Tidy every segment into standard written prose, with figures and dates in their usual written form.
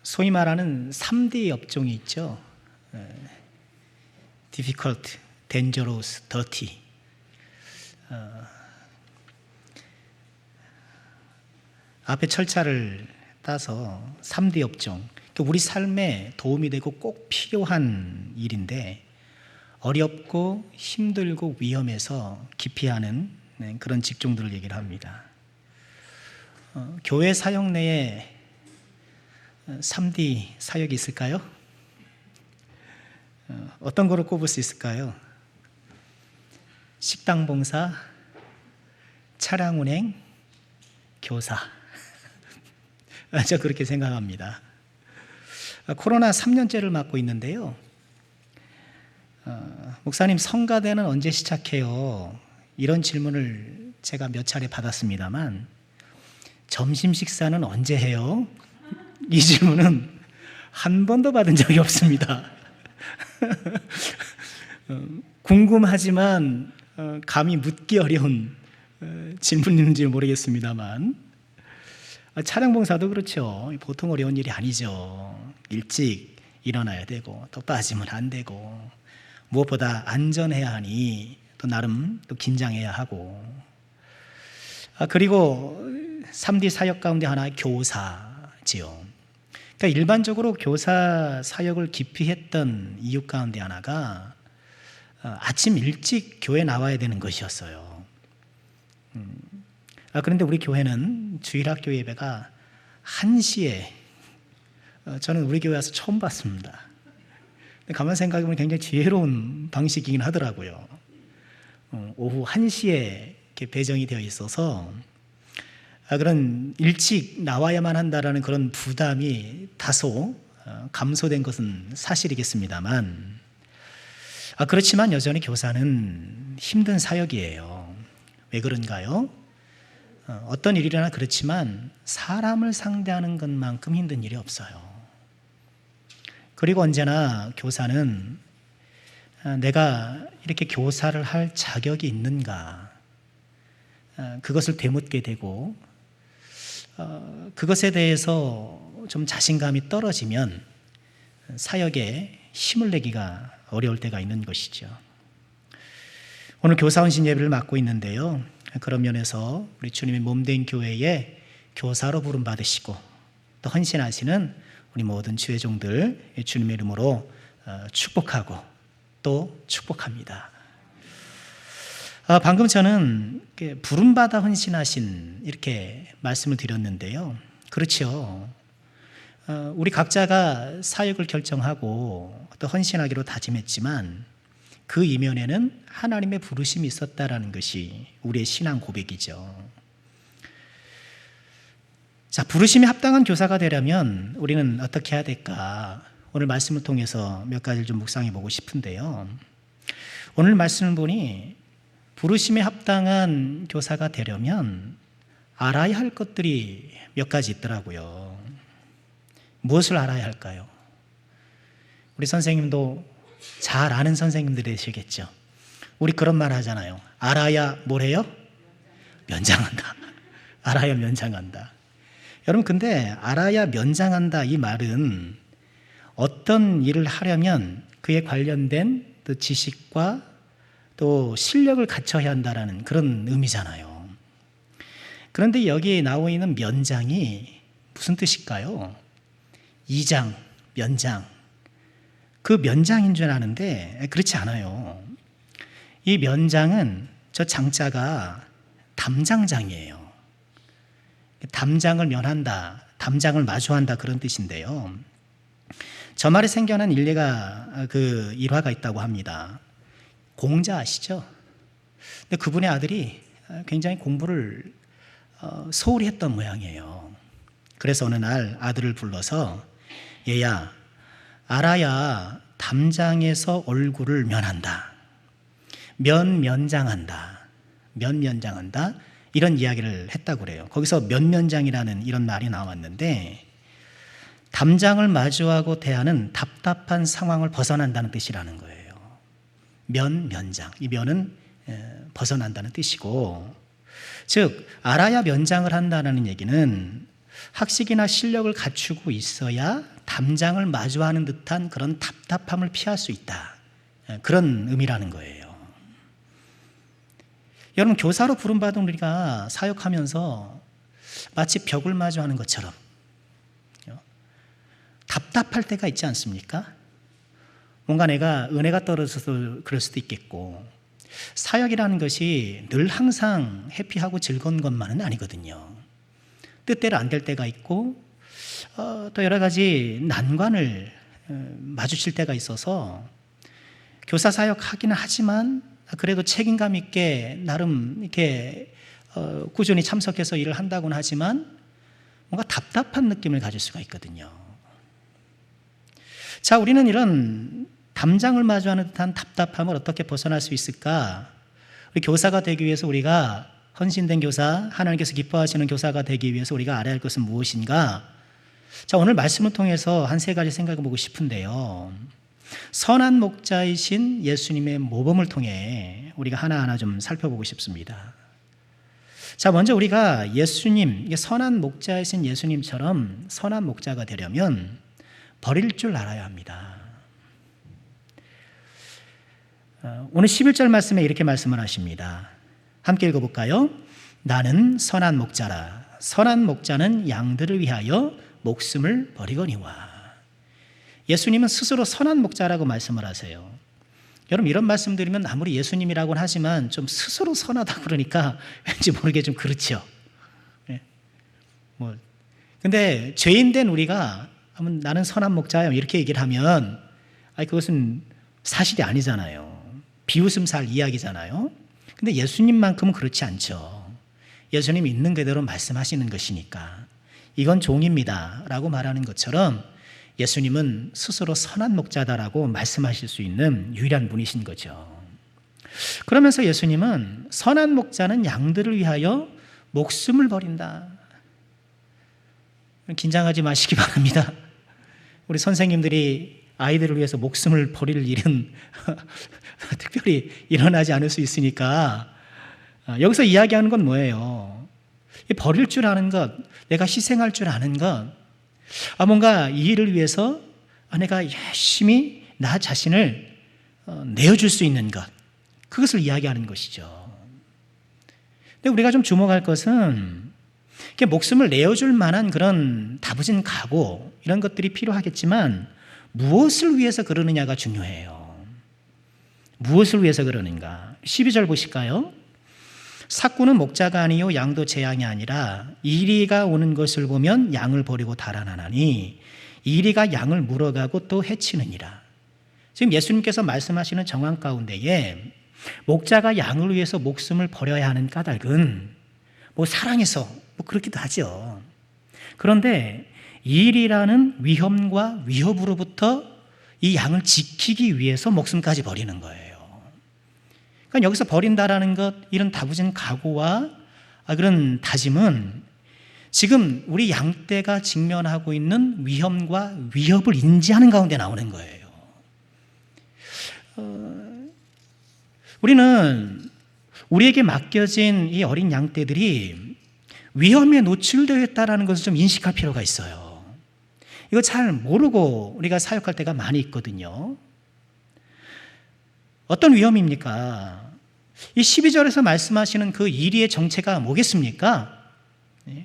소위 말하는 3D 업종이 있죠. difficult, dangerous, dirty. 앞에 철자를 따서 3D 업종, 우리 삶에 도움이 되고 꼭 필요한 일인데 어렵고 힘들고 위험해서 기피하는 그런 직종들을 얘기를 합니다. 교회 사역 내에 3D 사역이 있을까요? 어떤 거를 꼽을 수 있을까요? 식당 봉사, 차량 운행, 교사. 저 그렇게 생각합니다. 코로나 3년째를 맡고 있는데요. 목사님, 성가대는 언제 시작해요? 이런 질문을 제가 몇 차례 받았습니다만, 점심 식사는 언제 해요? 이 질문은 한 번도 받은 적이 없습니다. 궁금하지만 감히 묻기 어려운 질문인지 모르겠습니다만, 차량 봉사도 그렇죠. 보통 어려운 일이 아니죠. 일찍 일어나야 되고 또 빠지면 안 되고 무엇보다 안전해야 하니 또 나름 또 긴장해야 하고, 그리고 3D 사역 가운데 하나 교사지요. 그러니까 일반적으로 교사 사역을 기피했던 이유 가운데 하나가 아침 일찍 교회 나와야 되는 것이었어요. 그런데 우리 교회는 주일학교 예배가 1시에, 저는 우리 교회 와서 처음 봤습니다. 가만 생각해보면 굉장히 지혜로운 방식이긴 하더라고요. 오후 1시에 이렇게 배정이 되어 있어서 그런 일찍 나와야만 한다라는 그런 부담이 다소 감소된 것은 사실이겠습니다만, 그렇지만 여전히 교사는 힘든 사역이에요. 왜 그런가요? 어떤 일이나 그렇지만 사람을 상대하는 것만큼 힘든 일이 없어요. 그리고 언제나 교사는 내가 이렇게 교사를 할 자격이 있는가, 그것을 되묻게 되고, 그것에 대해서 좀 자신감이 떨어지면 사역에 힘을 내기가 어려울 때가 있는 것이죠. 오늘 교사 헌신 예배를 맡고 있는데요, 그런 면에서 우리 주님의 몸된 교회에 교사로 부름 받으시고 또 헌신하시는 우리 모든 주의 종들 주님의 이름으로 축복하고 또 축복합니다. 방금 저는 부름받아 헌신하신 이렇게 말씀을 드렸는데요, 그렇죠. 우리 각자가 사역을 결정하고 또 헌신하기로 다짐했지만 그 이면에는 하나님의 부르심이 있었다라는 것이 우리의 신앙 고백이죠. 자, 부르심에 합당한 교사가 되려면 우리는 어떻게 해야 될까? 오늘 말씀을 통해서 몇 가지를 좀 묵상해 보고 싶은데요. 오늘 말씀을 보니 부르심에 합당한 교사가 되려면 알아야 할 것들이 몇 가지 있더라고요. 무엇을 알아야 할까요? 우리 선생님도 잘 아는 선생님들이시겠죠. 우리 그런 말 하잖아요. 알아야 뭘 해요? 면장한다. 알아야 면장한다. 여러분, 근데 알아야 면장한다 이 말은 어떤 일을 하려면 그에 관련된 또 지식과 또 실력을 갖춰야 한다라는 그런 의미잖아요. 그런데 여기에 나와 있는 면장이 무슨 뜻일까요? 이장, 면장. 그 면장인 줄 아는데 그렇지 않아요. 이 면장은 저 장자가 담장장이에요. 담장을 면한다, 담장을 마주한다, 그런 뜻인데요. 저 말에 생겨난 일화가 있다고 합니다. 공자 아시죠? 근데 그분의 아들이 굉장히 공부를 소홀히 했던 모양이에요. 그래서 어느 날 아들을 불러서 얘야, 알아야 담장에서 얼굴을 면한다. 면장한다. 면장한다. 이런 이야기를 했다고 그래요. 거기서 면장이라는 이런 말이 나왔는데 담장을 마주하고 대하는 답답한 상황을 벗어난다는 뜻이라는 거예요. 면장. 이 면은 벗어난다는 뜻이고, 즉 알아야 면장을 한다는 얘기는 학식이나 실력을 갖추고 있어야 담장을 마주하는 듯한 그런 답답함을 피할 수 있다. 그런 의미라는 거예요. 여러분, 교사로 부름받은 우리가 사역하면서 마치 벽을 마주하는 것처럼 답답할 때가 있지 않습니까? 뭔가 내가 은혜가 떨어져서 그럴 수도 있겠고, 사역이라는 것이 늘 항상 해피하고 즐거운 것만은 아니거든요. 뜻대로 안 될 때가 있고, 또 여러 가지 난관을 마주칠 때가 있어서 교사 사역하기는 하지만 그래도 책임감 있게 나름 이렇게 꾸준히 참석해서 일을 한다고는 하지만 뭔가 답답한 느낌을 가질 수가 있거든요. 자, 우리는 이런 담장을 마주하는 듯한 답답함을 어떻게 벗어날 수 있을까? 우리 교사가 되기 위해서, 우리가 헌신된 교사, 하나님께서 기뻐하시는 교사가 되기 위해서 우리가 알아야 할 것은 무엇인가? 자, 오늘 말씀을 통해서 한 세 가지 생각해 보고 싶은데요. 선한 목자이신 예수님의 모범을 통해 우리가 하나하나 좀 살펴보고 싶습니다. 자, 먼저 우리가 예수님, 선한 목자이신 예수님처럼 선한 목자가 되려면 버릴 줄 알아야 합니다. 오늘 11절 말씀에 이렇게 말씀을 하십니다. 함께 읽어볼까요? 나는 선한 목자라. 선한 목자는 양들을 위하여 목숨을 버리거니와. 예수님은 스스로 선한 목자라고 말씀을 하세요. 여러분, 이런 말씀 드리면 아무리 예수님이라고는 하지만 좀 스스로 선하다 그러니까 왠지 모르게 좀 그렇죠. 근데 죄인된 우리가 나는 선한 목자야 이렇게 얘기를 하면 그것은 사실이 아니잖아요. 비웃음살 이야기잖아요. 근데 예수님만큼은 그렇지 않죠. 예수님이 있는 그대로 말씀하시는 것이니까 이건 종입니다 라고 말하는 것처럼 예수님은 스스로 선한 목자다라고 말씀하실 수 있는 유일한 분이신 거죠. 그러면서 예수님은 선한 목자는 양들을 위하여 목숨을 버린다. 긴장하지 마시기 바랍니다. 우리 선생님들이 아이들을 위해서 목숨을 버릴 일은 특별히 일어나지 않을 수 있으니까, 여기서 이야기하는 건 뭐예요? 버릴 줄 아는 것, 내가 희생할 줄 아는 것, 뭔가 이 일을 위해서 내가 열심히 나 자신을 내어줄 수 있는 것, 그것을 이야기하는 것이죠. 근데 우리가 좀 주목할 것은 목숨을 내어줄 만한 그런 다부진 각오, 이런 것들이 필요하겠지만 무엇을 위해서 그러느냐가 중요해요. 무엇을 위해서 그러는가? 12절 보실까요? 삭구는 목자가 아니요 양도 제 양이 아니라 이리가 오는 것을 보면 양을 버리고 달아나나니 이리가 양을 물어가고 또 해치느니라. 지금 예수님께서 말씀하시는 정황 가운데에 목자가 양을 위해서 목숨을 버려야 하는 까닭은 사랑해서 그렇기도 하죠. 그런데 일이라는 위험과 위협으로부터 이 양을 지키기 위해서 목숨까지 버리는 거예요. 그러니까 여기서 버린다라는 것, 이런 다부진 각오와 그런 다짐은 지금 우리 양떼가 직면하고 있는 위험과 위협을 인지하는 가운데 나오는 거예요. 우리는 우리에게 맡겨진 이 어린 양떼들이 위험에 노출되어 있다는 것을 좀 인식할 필요가 있어요. 이거 잘 모르고 우리가 사역할 때가 많이 있거든요. 어떤 위험입니까? 이 12절에서 말씀하시는 그 이리의 정체가 뭐겠습니까?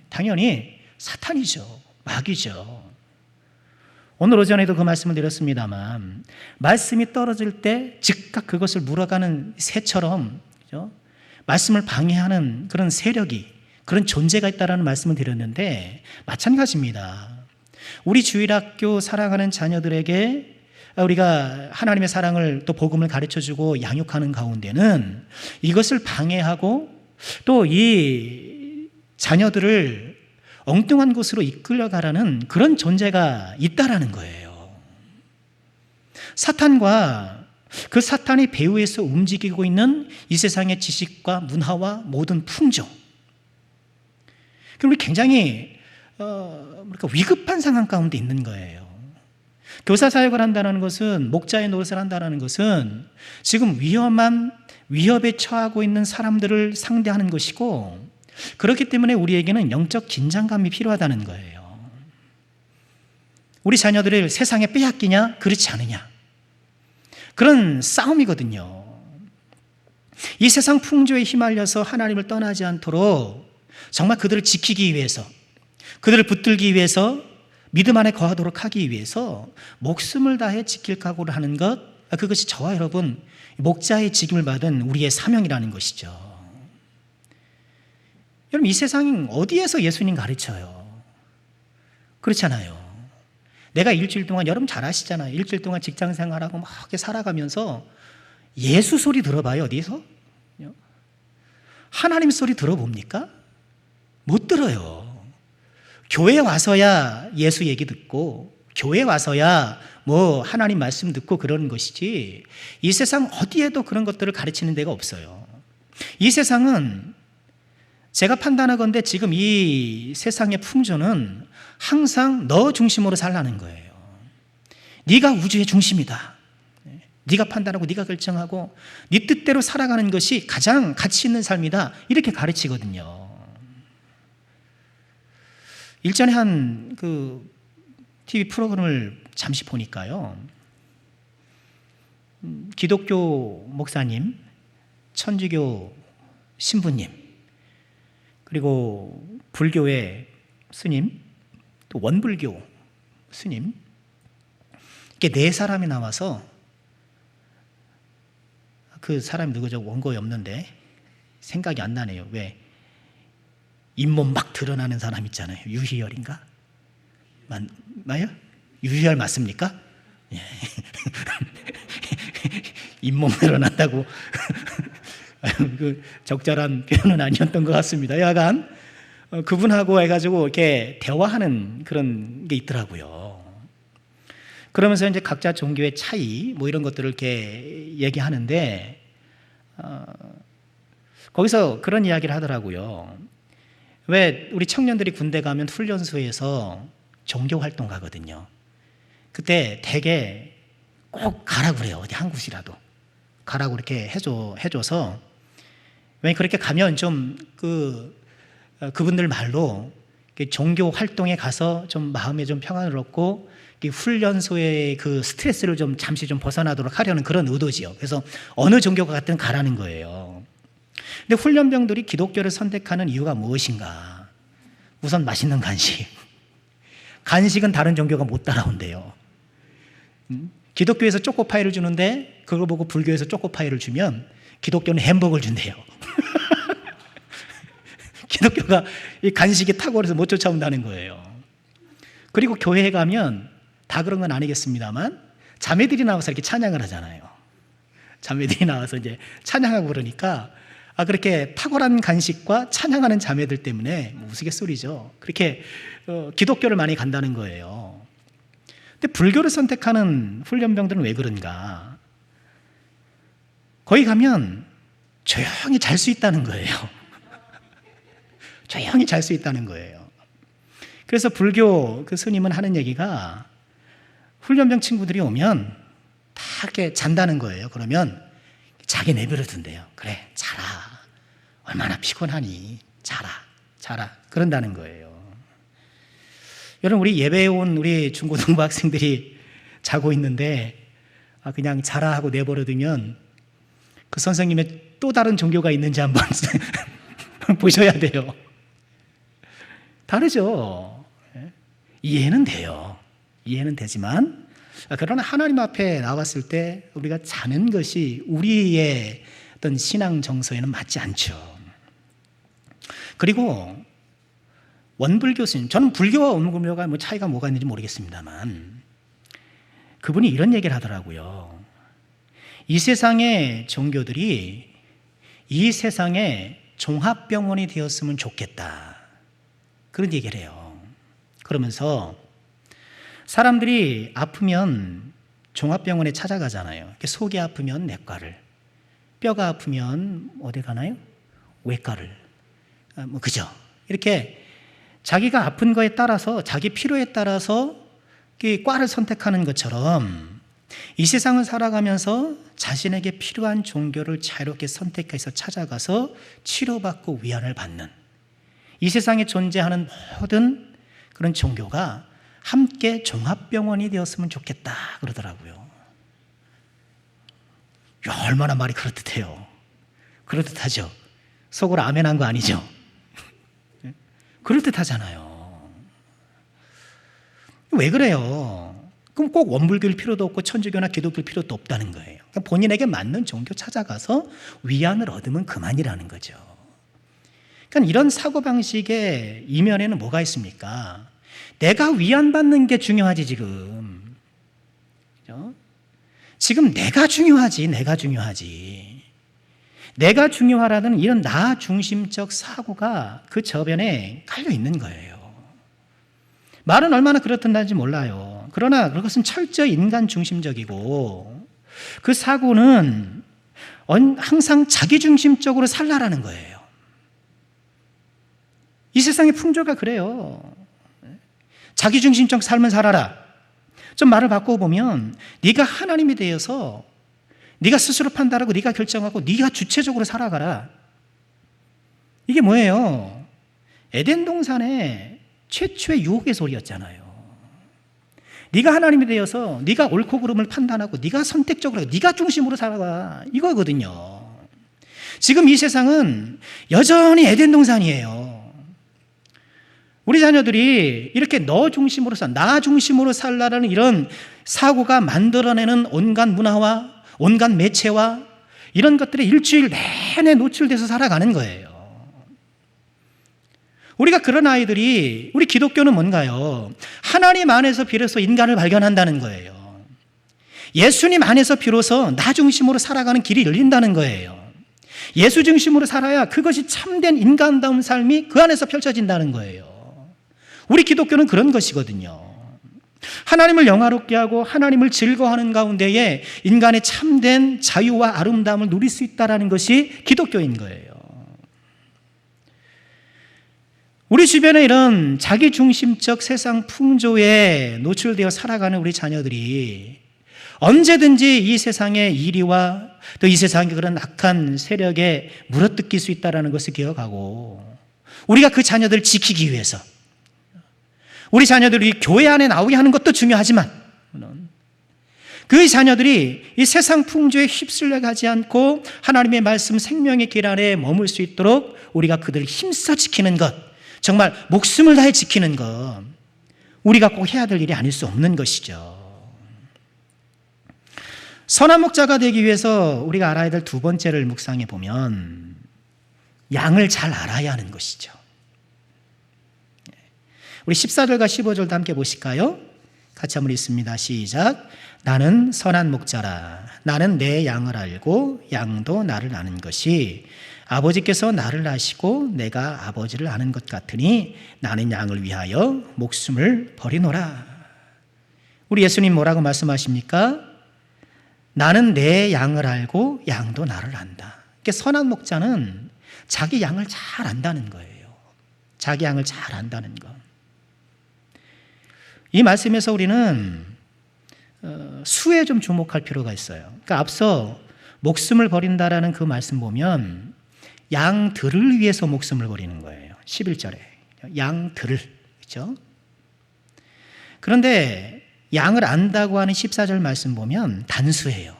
당연히 사탄이죠. 마귀죠. 오늘 오전에도 그 말씀을 드렸습니다만, 말씀이 떨어질 때 즉각 그것을 물어가는 새처럼, 그죠? 말씀을 방해하는 그런 세력이, 그런 존재가 있다라는 말씀을 드렸는데 마찬가지입니다. 우리 주일학교 사랑하는 자녀들에게 우리가 하나님의 사랑을 또 복음을 가르쳐주고 양육하는 가운데는 이것을 방해하고 또 이 자녀들을 엉뚱한 곳으로 이끌려가라는 그런 존재가 있다라는 거예요. 사탄과 그 사탄의 배후에서 움직이고 있는 이 세상의 지식과 문화와 모든 풍조, 우리 굉장히 위급한 상황 가운데 있는 거예요. 교사 사역을 한다는 것은, 목자의 노릇을 한다는 것은 지금 위협에 처하고 있는 사람들을 상대하는 것이고, 그렇기 때문에 우리에게는 영적 긴장감이 필요하다는 거예요. 우리 자녀들을 세상에 빼앗기냐, 그렇지 않으냐. 그런 싸움이거든요. 이 세상 풍조에 휘말려서 하나님을 떠나지 않도록 정말 그들을 지키기 위해서, 그들을 붙들기 위해서, 믿음 안에 거하도록 하기 위해서 목숨을 다해 지킬 각오를 하는 것, 그것이 저와 여러분 목자의 직임을 받은 우리의 사명이라는 것이죠. 여러분, 이 세상 어디에서 예수님 가르쳐요? 그렇잖아요. 내가 일주일 동안, 여러분 잘 아시잖아요. 일주일 동안 직장 생활하고 막 이렇게 살아가면서 예수 소리 들어봐요. 어디서? 하나님 소리 들어봅니까? 못 들어요. 교회 와서야 예수 얘기 듣고, 교회 와서야 뭐 하나님 말씀 듣고 그러는 것이지, 이 세상 어디에도 그런 것들을 가르치는 데가 없어요. 이 세상은 제가 판단하건대 지금 이 세상의 풍조는 항상 너 중심으로 살라는 거예요. 네가 우주의 중심이다. 네가 판단하고 네가 결정하고 네 뜻대로 살아가는 것이 가장 가치 있는 삶이다. 이렇게 가르치거든요. 일전에 한 TV 프로그램을 잠시 보니까요, 기독교 목사님, 천주교 신부님, 그리고 불교의 스님, 또 원불교 스님, 이렇게 네 사람이 나와서, 그 사람이 누구죠? 원고에 없는데 생각이 안 나네요. 왜? 잇몸 막 드러나는 사람 있잖아요. 유희열인가? 맞아요? 유희열 맞습니까? 예. 잇몸 드러난다고 그 적절한 표현은 아니었던 것 같습니다. 여하간 그분하고 해가지고 이렇게 대화하는 그런 게 있더라고요. 그러면서 이제 각자 종교의 차이 뭐 이런 것들을 이렇게 얘기하는데, 거기서 그런 이야기를 하더라고요. 왜 우리 청년들이 군대 가면 훈련소에서 종교 활동 가거든요. 그때 대개 꼭 가라고 그래요. 어디 한 곳이라도 가라고 이렇게 해줘서, 왜 그렇게 가면 좀 그분들 말로 종교 활동에 가서 좀 마음에 좀 평안을 얻고 훈련소의 그 스트레스를 좀 잠시 좀 벗어나도록 하려는 그런 의도지요. 그래서 어느 종교가 갔든 가라는 거예요. 근데 훈련병들이 기독교를 선택하는 이유가 무엇인가? 우선 맛있는 간식. 간식은 다른 종교가 못 따라온대요. 기독교에서 초코파이를 주는데 그걸 보고 불교에서 초코파이를 주면 기독교는 햄버거를 준대요. 기독교가 이 간식이 탁월해서 못 쫓아온다는 거예요. 그리고 교회에 가면 다 그런 건 아니겠습니다만 자매들이 나와서 이렇게 찬양을 하잖아요. 자매들이 나와서 이제 찬양하고 그러니까, 그렇게 탁월한 간식과 찬양하는 자매들 때문에 우스갯소리죠. 그렇게 기독교를 많이 간다는 거예요. 근데 불교를 선택하는 훈련병들은 왜 그런가? 거기 가면 조용히 잘 수 있다는 거예요. 조용히 잘 수 있다는 거예요. 그래서 불교 그 스님은 하는 얘기가, 훈련병 친구들이 오면 다 이렇게 잔다는 거예요. 그러면 자기 내버려 둔대요. 그래, 자라. 얼마나 피곤하니. 자라. 그런다는 거예요. 여러분, 우리 예배에 온 우리 중고등부 학생들이 자고 있는데 그냥 자라 하고 내버려 두면 그 선생님의 또 다른 종교가 있는지 한번 보셔야 돼요. 다르죠. 이해는 돼요. 이해는 되지만, 그러나 하나님 앞에 나왔을 때 우리가 자는 것이 우리의 어떤 신앙 정서에는 맞지 않죠. 그리고 원불교 스님, 저는 불교와 원불교가 뭐 차이가 뭐가 있는지 모르겠습니다만, 그분이 이런 얘기를 하더라고요. 이 세상의 종교들이 이 세상의 종합병원이 되었으면 좋겠다, 그런 얘기를 해요. 그러면서 사람들이 아프면 종합병원에 찾아가잖아요. 속이 아프면 내과를, 뼈가 아프면 어디 가나요? 외과를. 그죠? 이렇게 자기가 아픈 거에 따라서, 자기 필요에 따라서 과를 선택하는 것처럼 이 세상을 살아가면서 자신에게 필요한 종교를 자유롭게 선택해서 찾아가서 치료받고 위안을 받는, 이 세상에 존재하는 모든 그런 종교가 함께 종합병원이 되었으면 좋겠다 그러더라고요. 야, 얼마나 말이 그럴듯해요. 그럴듯하죠. 속으로 아멘한 거 아니죠. 그럴듯하잖아요. 왜 그래요? 그럼 꼭 원불교일 필요도 없고 천주교나 기독교일 필요도 없다는 거예요. 본인에게 맞는 종교 찾아가서 위안을 얻으면 그만이라는 거죠. 그러니까 이런 사고방식의 이면에는 뭐가 있습니까? 내가 위안받는 게 중요하지 지금. 그렇죠? 지금 내가 중요하지. 내가 중요하라는 이런 나 중심적 사고가 그 저변에 깔려 있는 거예요. 말은 얼마나 그렇던지 몰라요. 그러나 그것은 철저히 인간 중심적이고 그 사고는 항상 자기 중심적으로 살라라는 거예요. 이 세상의 풍조가 그래요. 자기 중심적 삶을 살아라. 좀 말을 바꿔보면 네가 하나님이 되어서 네가 스스로 판단하고 네가 결정하고 네가 주체적으로 살아가라. 이게 뭐예요? 에덴 동산의 최초의 유혹의 소리였잖아요. 네가 하나님이 되어서 네가 옳고 그름을 판단하고 네가 선택적으로 하고 네가 중심으로 살아가 이거거든요. 지금 이 세상은 여전히 에덴 동산이에요. 우리 자녀들이 이렇게 너 중심으로 나 중심으로 살라라는 이런 사고가 만들어내는 온갖 문화와 온갖 매체와 이런 것들에 일주일 내내 노출돼서 살아가는 거예요. 우리가 그런 아이들이, 우리 기독교는 뭔가요? 하나님 안에서 비로소 인간을 발견한다는 거예요. 예수님 안에서 비로소 나 중심으로 살아가는 길이 열린다는 거예요. 예수 중심으로 살아야 그것이 참된 인간다운 삶이 그 안에서 펼쳐진다는 거예요. 우리 기독교는 그런 것이거든요. 하나님을 영화롭게 하고 하나님을 즐거워하는 가운데에 인간의 참된 자유와 아름다움을 누릴 수 있다는 것이 기독교인 거예요. 우리 주변에 이런 자기중심적 세상 풍조에 노출되어 살아가는 우리 자녀들이 언제든지 이 세상의 이리와 또 이 세상의 그런 악한 세력에 물어뜯길 수 있다는 것을 기억하고 우리가 그 자녀들을 지키기 위해서 우리 자녀들이 교회 안에 나오게 하는 것도 중요하지만 그 자녀들이 이 세상 풍조에 휩쓸려 가지 않고 하나님의 말씀 생명의 길 안에 머물 수 있도록 우리가 그들을 힘써 지키는 것, 정말 목숨을 다해 지키는 것, 우리가 꼭 해야 될 일이 아닐 수 없는 것이죠. 선한 목자가 되기 위해서 우리가 알아야 될 두 번째를 묵상해 보면 양을 잘 알아야 하는 것이죠. 우리 14절과 15절도 함께 보실까요? 같이 한번 읽습니다. 시작. 나는 선한 목자라. 나는 내 양을 알고 양도 나를 아는 것이 아버지께서 나를 아시고 내가 아버지를 아는 것 같으니 나는 양을 위하여 목숨을 버리노라. 우리 예수님 뭐라고 말씀하십니까? 나는 내 양을 알고 양도 나를 안다. 그러니까 선한 목자는 자기 양을 잘 안다는 거예요. 자기 양을 잘 안다는 것. 이 말씀에서 우리는 수에 좀 주목할 필요가 있어요. 그러니까 앞서 목숨을 버린다라는 그 말씀 보면 양들을 위해서 목숨을 버리는 거예요. 11절에 양들을, 그렇죠? 그런데 양을 안다고 하는 14절 말씀 보면 단수예요.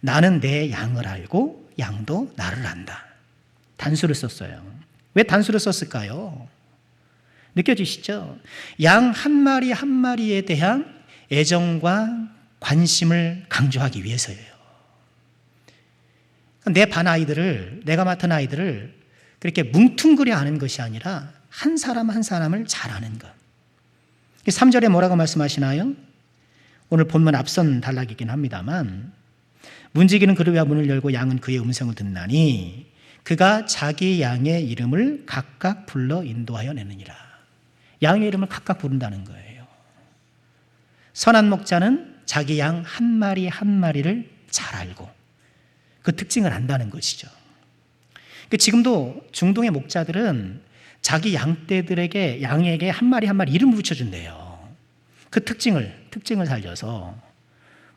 나는 내 양을 알고 양도 나를 안다. 단수를 썼어요. 왜 단수를 썼을까요? 느껴지시죠? 양 한 마리 한 마리에 대한 애정과 관심을 강조하기 위해서예요. 내 반 아이들을, 내가 맡은 아이들을 그렇게 뭉퉁그려 아는 것이 아니라 한 사람 한 사람을 잘 아는 것. 3절에 뭐라고 말씀하시나요? 오늘 본문 앞선 단락이긴 합니다만 문지기는 그를 위하여 문을 열고 양은 그의 음성을 듣나니 그가 자기 양의 이름을 각각 불러 인도하여 내느니라. 양의 이름을 각각 부른다는 거예요. 선한 목자는 자기 양 한 마리 한 마리를 잘 알고 그 특징을 안다는 것이죠. 지금도 중동의 목자들은 자기 양떼들에게 양에게 한 마리 한 마리 이름을 붙여준대요. 그 특징을 살려서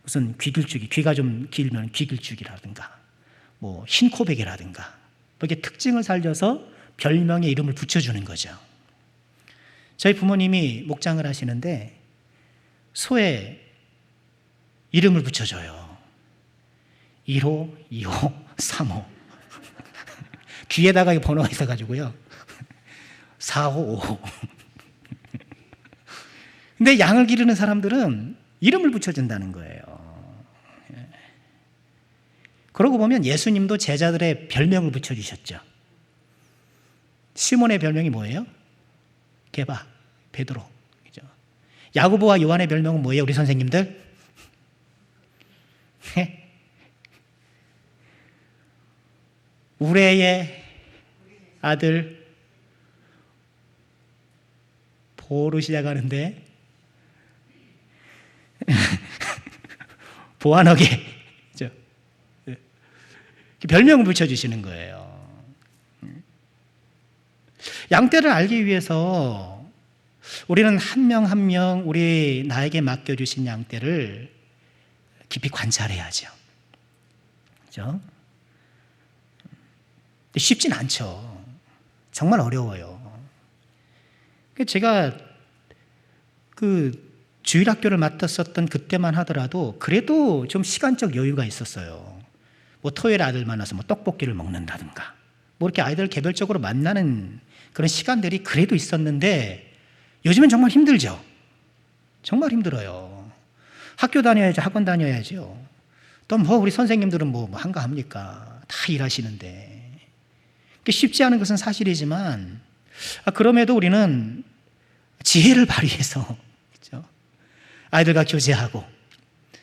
무슨 귀길쭉이, 귀가 좀 길면 귀길쭉이라든가 뭐 흰코백이라든가 이렇게 특징을 살려서 별명의 이름을 붙여주는 거죠. 저희 부모님이 목장을 하시는데 소에 이름을 붙여줘요. 1호, 2호, 3호. 귀에다가 번호가 있어가지고요. 4호, 5호. 근데 양을 기르는 사람들은 이름을 붙여준다는 거예요. 그러고 보면 예수님도 제자들의 별명을 붙여주셨죠. 시몬의 별명이 뭐예요? 게바, 베드로. 그죠? 야고보와 요한의 별명은 뭐예요, 우리 선생님들? 우레의 아들 보로 시작하는데 보안하게 별명을 붙여주시는 거예요. 양떼를 알기 위해서 우리는 한 명 한 명 우리 나에게 맡겨주신 양떼를 깊이 관찰해야죠. 그렇죠? 쉽진 않죠. 정말 어려워요. 제가 그 주일학교를 맡았었던 그때만 하더라도 그래도 좀 시간적 여유가 있었어요. 뭐 토요일에 아들 만나서 뭐 떡볶이를 먹는다든가 뭐 이렇게 아이들 개별적으로 만나는 그런 시간들이 그래도 있었는데 요즘은 정말 힘들죠. 정말 힘들어요. 학교 다녀야죠. 학원 다녀야죠. 또 뭐 우리 선생님들은 뭐 한가합니까? 다 일하시는데. 쉽지 않은 것은 사실이지만 그럼에도 우리는 지혜를 발휘해서 그렇죠? 아이들과 교제하고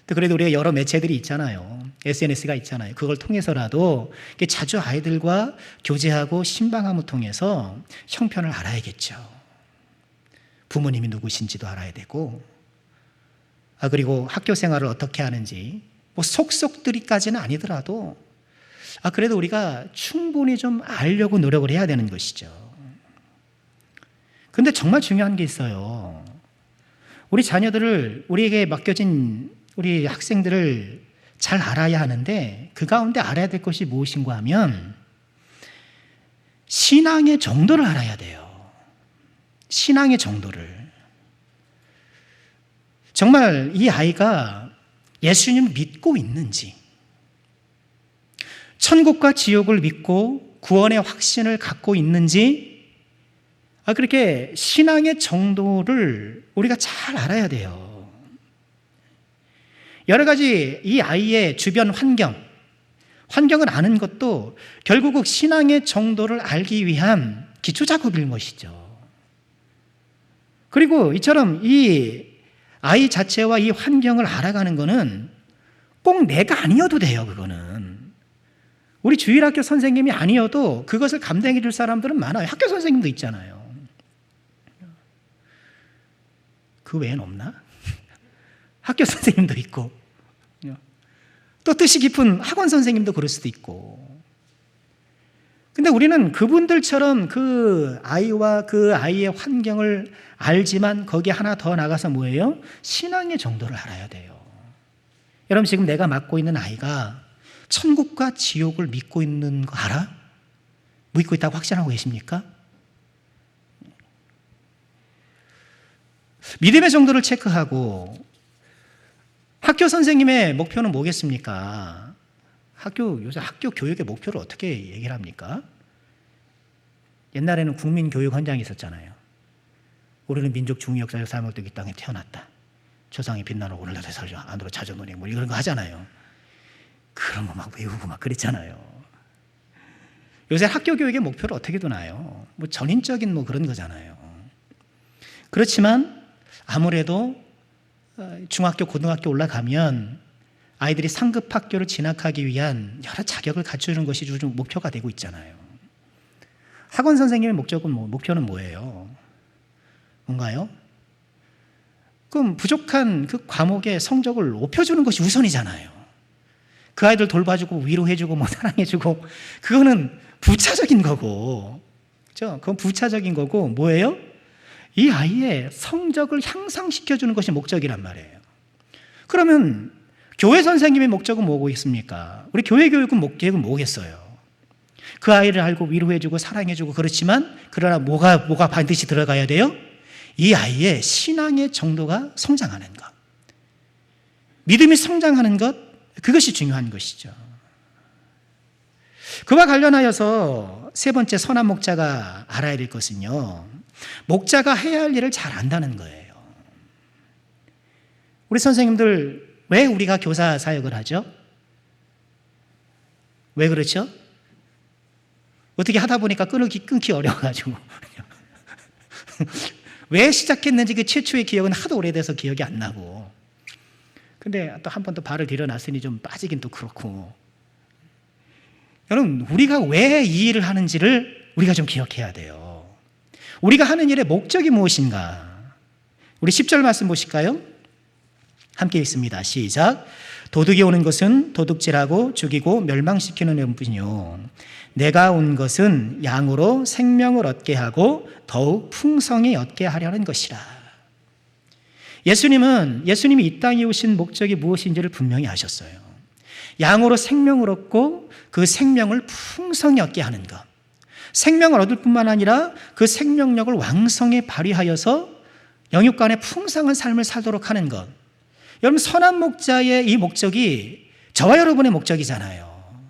또 그래도 우리가 여러 매체들이 있잖아요. SNS가 있잖아요. 그걸 통해서라도 자주 아이들과 교제하고 신방함을 통해서 형편을 알아야겠죠. 부모님이 누구신지도 알아야 되고 그리고 학교 생활을 어떻게 하는지 뭐 속속들이까지는 아니더라도 그래도 우리가 충분히 좀 알려고 노력을 해야 되는 것이죠. 근데 정말 중요한 게 있어요. 우리 자녀들을 우리에게 맡겨진 우리 학생들을 잘 알아야 하는데 그 가운데 알아야 될 것이 무엇인가 하면 신앙의 정도를 알아야 돼요. 신앙의 정도를. 정말 이 아이가 예수님을 믿고 있는지 천국과 지옥을 믿고 구원의 확신을 갖고 있는지 그렇게 신앙의 정도를 우리가 잘 알아야 돼요. 여러 가지 이 아이의 주변 환경을 아는 것도 결국 신앙의 정도를 알기 위한 기초 작업인 것이죠. 그리고 이처럼 이 아이 자체와 이 환경을 알아가는 것은 꼭 내가 아니어도 돼요. 그거는 우리 주일학교 선생님이 아니어도 그것을 감당해 줄 사람들은 많아요. 학교 선생님도 있잖아요. 그 외엔 없나? 학교 선생님도 있고 또 뜻이 깊은 학원 선생님도 그럴 수도 있고. 근데 우리는 그분들처럼 그 아이와 그 아이의 환경을 알지만 거기에 하나 더 나가서 뭐예요? 신앙의 정도를 알아야 돼요. 여러분 지금 내가 맡고 있는 아이가 천국과 지옥을 믿고 있는 거 알아? 믿고 있다고 확신하고 계십니까? 믿음의 정도를 체크하고 학교 선생님의 목표는 뭐겠습니까? 요새 학교 교육의 목표를 어떻게 얘기를 합니까? 옛날에는 국민교육 헌장이 있었잖아요. 우리는 민족 중의역사적 삶을 이 땅에 태어났다. 조상이 빛나는 오늘날의 설정 안으로 찾아노니 뭐 이런 거 하잖아요. 그런 거 막 외우고 막 그랬잖아요. 요새 학교 교육의 목표를 어떻게 두나요? 뭐 전인적인 뭐 그런 거잖아요. 그렇지만 아무래도 중학교, 고등학교 올라가면 아이들이 상급 학교를 진학하기 위한 여러 자격을 갖추는 것이 좀 목표가 되고 있잖아요. 학원 선생님의 목표는 뭐예요? 뭔가요? 그럼 부족한 그 과목의 성적을 높여주는 것이 우선이잖아요. 그 아이들 돌봐주고 위로해주고 뭐 사랑해주고 그거는 부차적인 거고, 그렇죠? 그건 부차적인 거고 뭐예요? 이 아이의 성적을 향상시켜주는 것이 목적이란 말이에요. 그러면 교회 선생님의 목적은 뭐고 있습니까? 우리 교회 교육은 목적은 뭐겠어요? 그 아이를 알고 위로해주고 사랑해주고 그렇지만 그러나 뭐가 반드시 들어가야 돼요? 이 아이의 신앙의 정도가 성장하는 것, 믿음이 성장하는 것, 그것이 중요한 것이죠. 그와 관련하여서 세 번째 선한 목자가 알아야 될 것은요, 목자가 해야 할 일을 잘 안다는 거예요. 우리 선생님들 왜 우리가 교사 사역을 하죠? 왜 그렇죠? 어떻게 하다 보니까 끊기 어려워가지고 왜 시작했는지 그 최초의 기억은 하도 오래돼서 기억이 안 나고, 근데 또 한 번 또 발을 들여놨으니 좀 빠지긴 또 그렇고. 여러분, 우리가 왜 이 일을 하는지를 우리가 좀 기억해야 돼요. 우리가 하는 일의 목적이 무엇인가? 우리 10절 말씀 보실까요? 함께 읽습니다. 시작. 도둑이 오는 것은 도둑질하고 죽이고 멸망시키는 뿐이요, 내가 온 것은 양으로 생명을 얻게 하고 더욱 풍성히 얻게 하려는 것이라. 예수님이 이 땅에 오신 목적이 무엇인지를 분명히 아셨어요. 양으로 생명을 얻고 그 생명을 풍성히 얻게 하는 것, 생명을 얻을 뿐만 아니라 그 생명력을 왕성히 발휘하여서 영육간의 풍성한 삶을 살도록 하는 것. 여러분, 선한 목자의 이 목적이 저와 여러분의 목적이잖아요.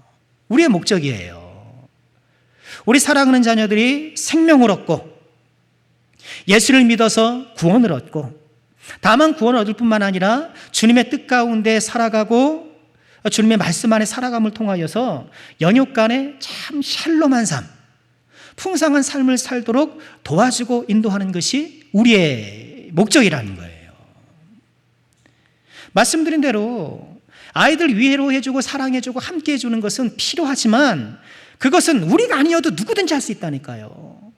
우리의 목적이에요. 우리 사랑하는 자녀들이 생명을 얻고 예수를 믿어서 구원을 얻고, 다만 구원을 얻을 뿐만 아니라 주님의 뜻 가운데 살아가고 주님의 말씀 안에 살아감을 통하여서 영육간에 참 샬롬한 삶, 풍성한 삶을 살도록 도와주고 인도하는 것이 우리의 목적이라는 거예요. 말씀드린 대로 아이들 위로해주고 사랑해주고 함께해주는 것은 필요하지만 그것은 우리가 아니어도 누구든지 할 수 있다니까요.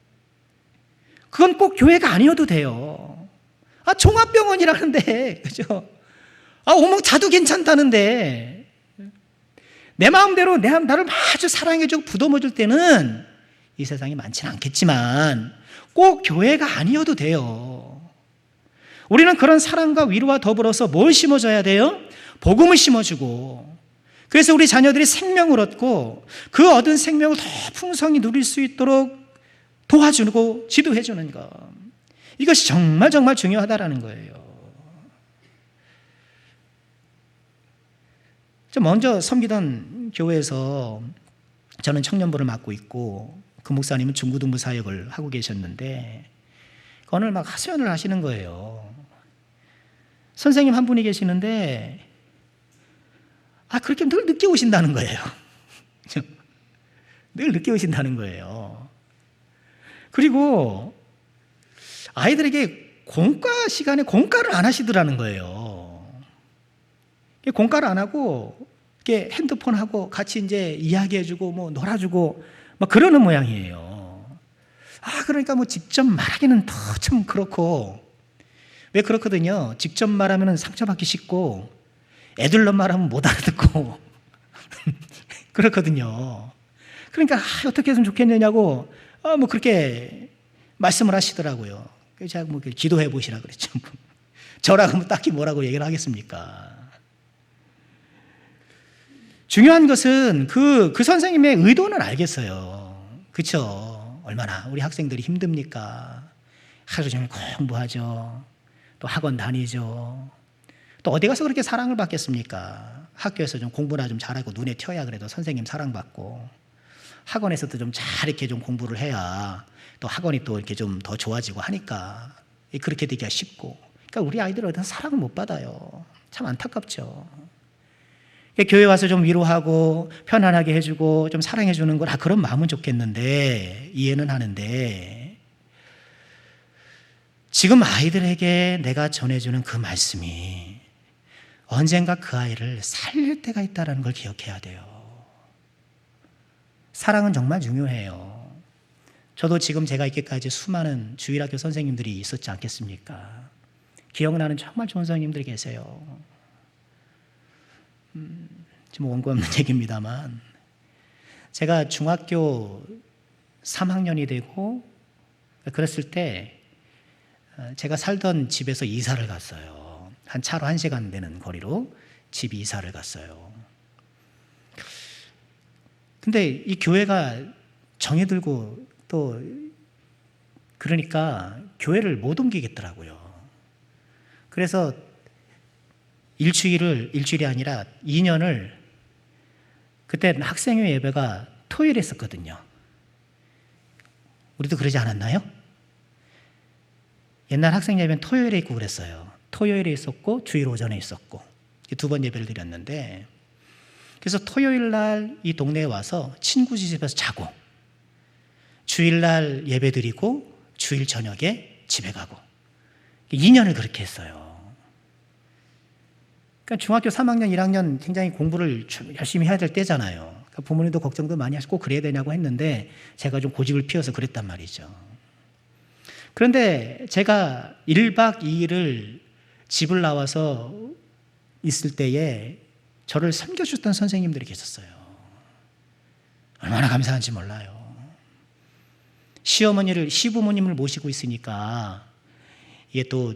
그건 꼭 교회가 아니어도 돼요. 종합병원이라는데, 그죠? 오목 자도 괜찮다는데, 내 마음대로 나를 아주 사랑해주고 부담어줄 때는 이 세상에 많지는 않겠지만 꼭 교회가 아니어도 돼요. 우리는 그런 사랑과 위로와 더불어서 뭘 심어줘야 돼요? 복음을 심어주고, 그래서 우리 자녀들이 생명을 얻고 그 얻은 생명을 더 풍성히 누릴 수 있도록 도와주고 지도해주는 것, 이것이 정말 정말 중요하다라는 거예요. 먼저 섬기던 교회에서 저는 청년부를 맡고 있고 그 목사님은 중고등부 사역을 하고 계셨는데 오늘 막 하소연을 하시는 거예요. 선생님 한 분이 계시는데 그렇게 늘 늦게 오신다는 거예요. 늘 늦게 오신다는 거예요. 그리고 아이들에게 공과 시간에 공과를 안 하시더라는 거예요. 공과를 안 하고 이렇게 핸드폰하고 같이 이제 이야기해주고 뭐 놀아주고 막 그러는 모양이에요. 그러니까 뭐 직접 말하기는 더 좀 그렇고, 왜 그렇거든요. 직접 말하면 상처받기 쉽고 애들로 말하면 못 알아듣고 그렇거든요. 그러니까 어떻게 했으면 좋겠느냐고 뭐 그렇게 말씀을 하시더라고요. 그래서 제가 뭐 기도해 보시라 그랬죠. 저라고 뭐 딱히 뭐라고 얘기를 하겠습니까? 중요한 것은 그 선생님의 의도는 알겠어요. 그렇죠? 얼마나 우리 학생들이 힘듭니까? 하루 종일 공부하죠. 또 학원 다니죠. 또 어디 가서 그렇게 사랑을 받겠습니까? 학교에서 좀 공부나 좀 잘하고 눈에 튀어야 그래도 선생님 사랑받고, 학원에서도 좀 잘 이렇게 좀 공부를 해야 또 학원이 또 이렇게 좀 더 좋아지고 하니까 그렇게 되기가 쉽고, 그러니까 우리 아이들은 어디서 사랑을 못 받아요. 참 안타깝죠. 교회 와서 좀 위로하고 편안하게 해주고 좀 사랑해주는 걸 그런 마음은 좋겠는데, 이해는 하는데, 지금 아이들에게 내가 전해주는 그 말씀이 언젠가 그 아이를 살릴 때가 있다는 걸 기억해야 돼요. 사랑은 정말 중요해요. 저도 지금 제가 있기까지 수많은 주일학교 선생님들이 있었지 않겠습니까? 기억나는 정말 좋은 선생님들이 계세요. 좀 원고 없는 얘기입니다만, 제가 중학교 3학년이 되고 그랬을 때 제가 살던 집에서 이사를 갔어요. 한 차로 1시간 되는 거리로 집 이사를 갔어요. 근데 이 교회가 정이 들고 또 그러니까 교회를 못 옮기겠더라고요. 그래서 일주일이 아니라 2년을, 그때 학생회 예배가 토요일에 했었거든요. 우리도 그러지 않았나요? 옛날 학생 예배는 토요일에 있고 그랬어요. 토요일에 있었고 주일 오전에 있었고 2번 예배를 드렸는데, 그래서 토요일 날 이 동네에 와서 친구 집에서 자고 주일날 예배 드리고 주일 저녁에 집에 가고 2년을 그렇게 했어요. 그러니까 중학교 3학년, 1학년 굉장히 공부를 열심히 해야 될 때잖아요. 그러니까 부모님도 걱정도 많이 하시고 그래야 되냐고 했는데 제가 좀 고집을 피워서 그랬단 말이죠. 그런데 제가 1박 2일을 집을 나와서 있을 때에 저를 섬겨주셨던 선생님들이 계셨어요. 얼마나 감사한지 몰라요. 시부모님을 모시고 있으니까 이게 또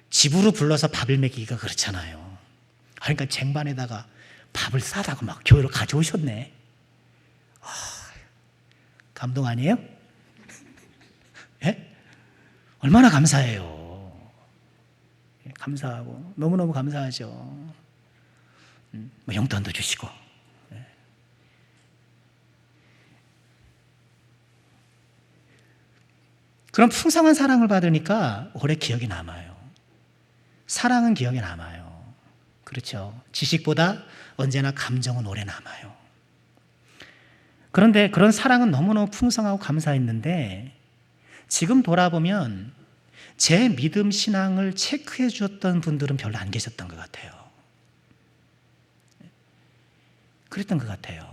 집으로 불러서 밥을 먹이기가 그렇잖아요. 그러니까 쟁반에다가 밥을 싸다가 막 교회로 가져오셨네. 감동 아니에요? 예? 얼마나 감사해요. 감사하고 너무너무 감사하죠. 뭐 용돈도 주시고. 그런 풍성한 사랑을 받으니까 오래 기억이 남아요. 사랑은 기억에 남아요. 그렇죠. 지식보다 언제나 감정은 오래 남아요. 그런데 그런 사랑은 너무너무 풍성하고 감사했는데 지금 돌아보면 제 믿음 신앙을 체크해 주었던 분들은 별로 안 계셨던 것 같아요. 그랬던 것 같아요.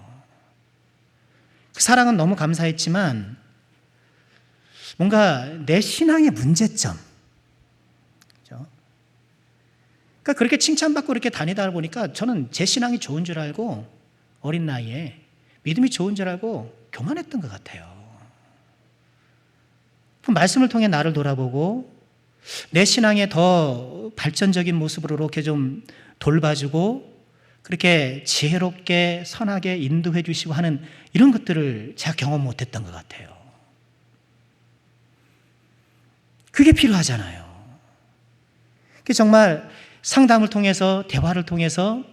그 사랑은 너무 감사했지만 뭔가 내 신앙의 문제점, 그렇죠? 그러니까 그렇게 칭찬받고 이렇게 다니다 보니까 저는 제 신앙이 좋은 줄 알고 어린 나이에 믿음이 좋은 줄 알고 교만했던 것 같아요. 말씀을 통해 나를 돌아보고 내 신앙에 더 발전적인 모습으로 이렇게 좀 돌봐주고 그렇게 지혜롭게 선하게 인도해 주시고 하는 이런 것들을 제가 경험 못했던 것 같아요. 그게 필요하잖아요. 정말 상담을 통해서 대화를 통해서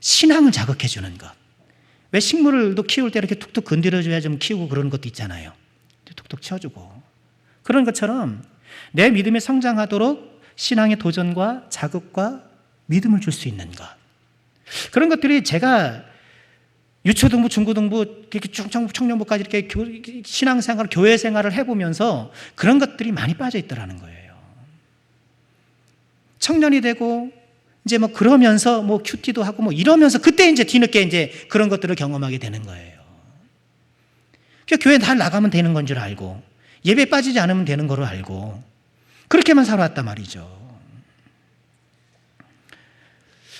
신앙을 자극해 주는 것. 왜 식물도 키울 때 이렇게 툭툭 건드려줘야 좀 키우고 그러는 것도 있잖아요. 툭툭 쳐주고. 그런 것처럼 내 믿음이 성장하도록 신앙의 도전과 자극과 믿음을 줄 수 있는 것. 그런 것들이 제가 유초등부, 중고등부, 이렇게 쭉 청년부까지 이렇게 신앙생활, 교회 생활을 해보면서 그런 것들이 많이 빠져 있더라는 거예요. 청년이 되고 이제 뭐 그러면서 뭐 큐티도 하고 뭐 이러면서 그때 이제 뒤늦게 이제 그런 것들을 경험하게 되는 거예요. 그러니까 교회 날 나가면 되는 건 줄 알고 예배 빠지지 않으면 되는 거로 알고 그렇게만 살아왔단 말이죠.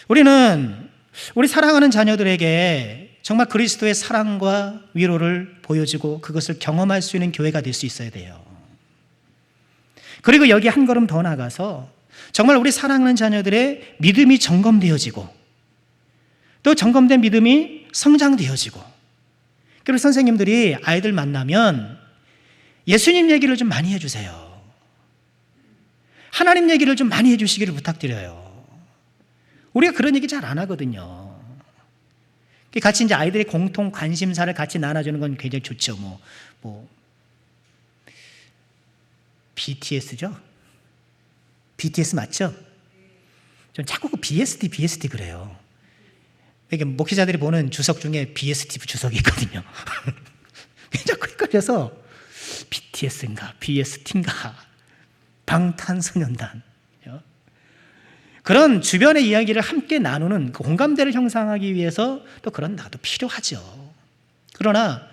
우리는 우리 사랑하는 자녀들에게 정말 그리스도의 사랑과 위로를 보여주고 그것을 경험할 수 있는 교회가 될 수 있어야 돼요. 그리고 여기 한 걸음 더 나가서 정말 우리 사랑하는 자녀들의 믿음이 점검되어지고 또 점검된 믿음이 성장되어지고, 그리고 선생님들이 아이들 만나면 예수님 얘기를 좀 많이 해주세요. 하나님 얘기를 좀 많이 해주시기를 부탁드려요. 우리가 그런 얘기 잘 안 하거든요. 같이 이제 아이들의 공통 관심사를 같이 나눠주는 건 굉장히 좋죠. BTS죠? BTS 맞죠? 전 자꾸 그 BST 그래요. 이게 목회자들이 보는 주석 중에 BST 주석이 있거든요. 자꾸 헷갈려서 BTS인가 BST인가 방탄소년단, 그런 주변의 이야기를 함께 나누는 그 공감대를 형성하기 위해서 또 그런 나도 필요하죠. 그러나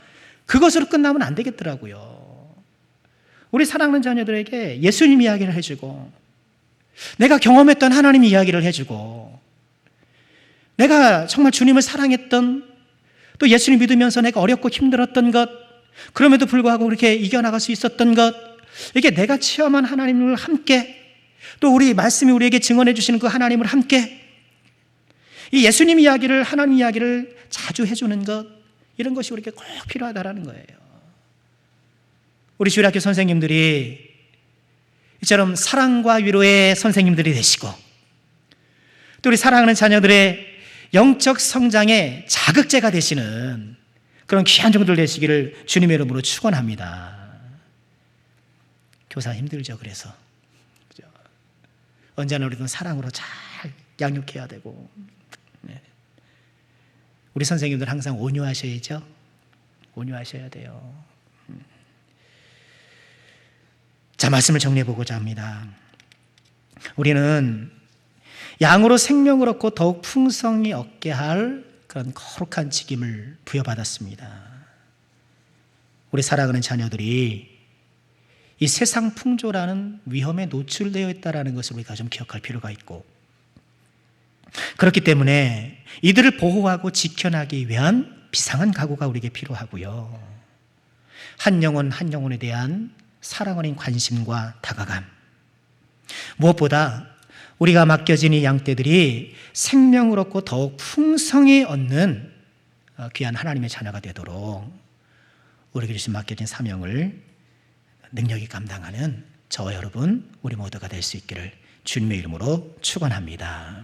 그것으로 끝나면 안 되겠더라고요. 우리 사랑하는 자녀들에게 예수님 이야기를 해주고 내가 경험했던 하나님 이야기를 해주고 내가 정말 주님을 사랑했던, 또 예수님 믿으면서 내가 어렵고 힘들었던 것, 그럼에도 불구하고 그렇게 이겨나갈 수 있었던 것, 이게 내가 체험한 하나님을 함께, 또 우리 말씀이 우리에게 증언해 주시는 그 하나님을 함께 이 예수님 이야기를, 하나님 이야기를 자주 해주는 것, 이런 것이 우리에게 꼭 필요하다라는 거예요. 우리 주일학교 선생님들이 이처럼 사랑과 위로의 선생님들이 되시고, 또 우리 사랑하는 자녀들의 영적 성장의 자극제가 되시는 그런 귀한 종들 되시기를 주님의 이름으로 축원합니다. 교사 힘들죠. 그래서 그죠? 언제나 우리도 사랑으로 잘 양육해야 되고, 우리 선생님들 항상 온유하셔야죠. 온유하셔야 돼요. 자, 말씀을 정리해 보고자 합니다. 우리는 양으로 생명을 얻고 더욱 풍성히 얻게 할 그런 거룩한 직임을 부여받았습니다. 우리 사랑하는 자녀들이 이 세상 풍조라는 위험에 노출되어 있다는 것을 우리가 좀 기억할 필요가 있고, 그렇기 때문에 이들을 보호하고 지켜나기 위한 비상한 각오가 우리에게 필요하고요. 한 영혼 한 영혼에 대한 사랑 어린 관심과 다가감, 무엇보다 우리가 맡겨진 이 양떼들이 생명을 얻고 더욱 풍성히 얻는 귀한 하나님의 자녀가 되도록 우리에게 주신 맡겨진 사명을 능력이 감당하는 저와 여러분, 우리 모두가 될 수 있기를 주님의 이름으로 축원합니다.